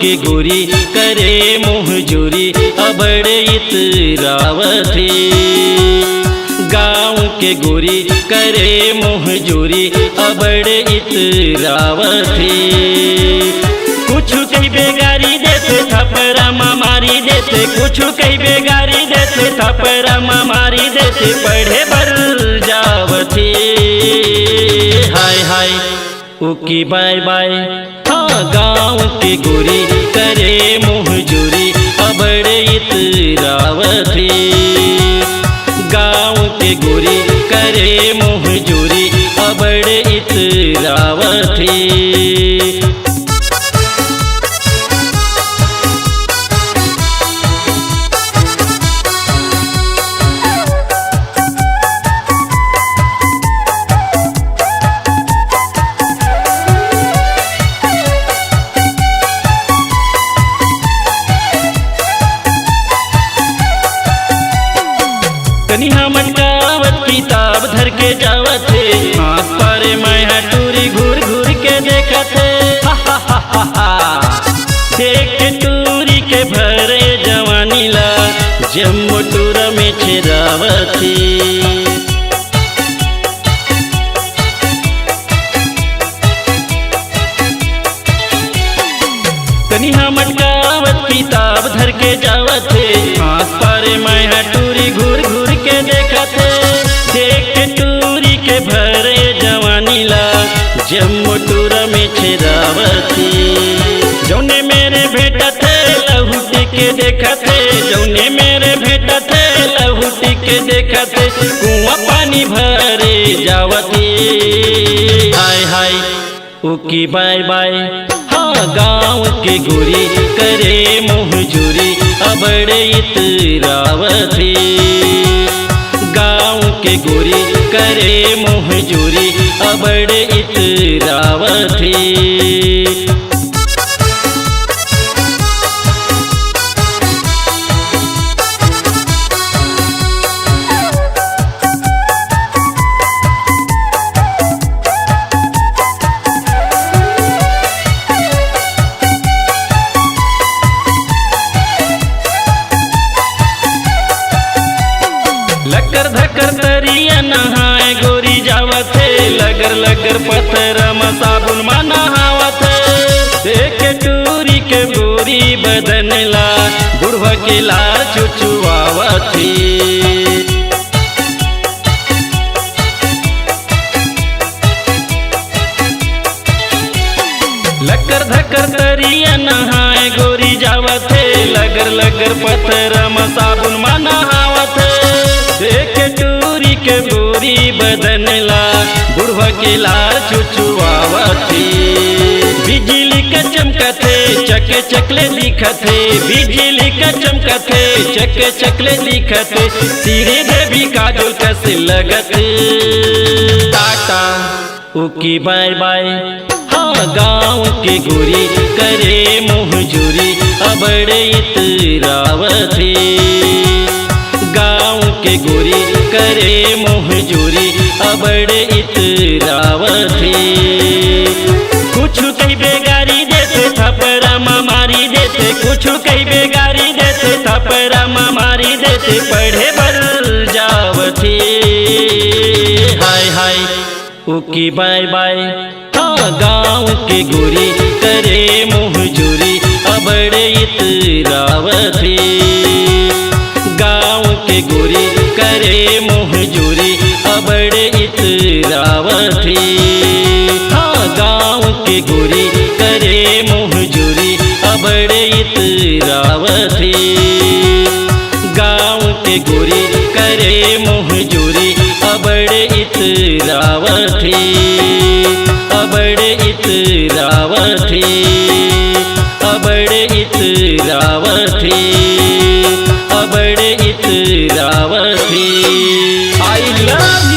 के गोरी करे मुहजूरी अबड़े इतरावथी। गाँव के गोरी करे मुहजूरी अबड़े इतरावथी। कुछ कई बेगारी देते थपरा मारी देते, कुछ कई बेगारी देते थपरा मारी देते, पढ़े बर जावथी। हाय हाय ओकी बाय बाय। हाँ गाँव के गोरी करे मुहजूरी अबड़े इतरावथी। गाँव के गोरी करे मुहजूरी अबड़े इतरावथी। कनिहा मटकावत किताब धर के जावत थे, हाथ पारे मैं टूरी घूर घूर के देखत थे। देख के टूरी के भरे जवानी ला जम्मू टूरा में छिरावत थी। कनिहा मटकावत किताब धर के जावत थे, हाथ पारे मैं टूरी घूर घूर के देखत थे। देख के टूरी के भरे जवानी ला जम्मू टूरा में छिरावती। जौने मेरे भेटा थे लहुटी के देखत थे, जौने मेरे भेटा थे लहुटी के देखत थे, कुआं पानी भरे जावती। हाय हाय ओकी बाय बाय। हाँ गाँव के गोरी करे मुहजूरी अबड़े इतरावथी। गाँव के गोरी करे मुहजूरी अबड़े इतरावथी। लकर धकर तरिया नहाए गोरी जावत है, लगर लगर पत्थर में साबुन में नहावत है। देख टूरी के गोरी बदन ला बुढ़वा के लार चुचुआवत थी। लकर धकर तरिया नहाए गोरी जावत है, लगर लगर पत्थर में साबुन में नहावत है। देख टूरी के गोरी बदन ला बुढ़वा के लार चुचुआवती। बिजली का चमकते चके चकले दिखते, बिजली का चमकते चके चकले दिखते, सिरे देवी काजल कसे लगत। टाटा ओकी बाय बाय। हाँ गाँव के गोरी करे मुहजूरी अबड़े इतरावथी। गाँव के गोरी करे मुहजूरी अबड़े इतरावथी। कुछ कई बेगारी देते थपरा मारी देते, कुछ कई बेगारी देते थपरा मारी देते, पढ़े बर जावथी। हाय हाय ओकी बाय बाय। हाँ गाँव के गोरी करे मुहजूरी अबड़े इतरावथी। गाँव के गोरी करे मुहजूरी अबड़े इतरावथी। हाँ गाँव के गोरी करे मुहजूरी अबड़े इतरावथी। गाँव के गोरी करे मुहजूरी अबड़े इतरावथी। अबड़े इतरावथी। अबड़े इतरावथी। अबड़े इतरावथी। I love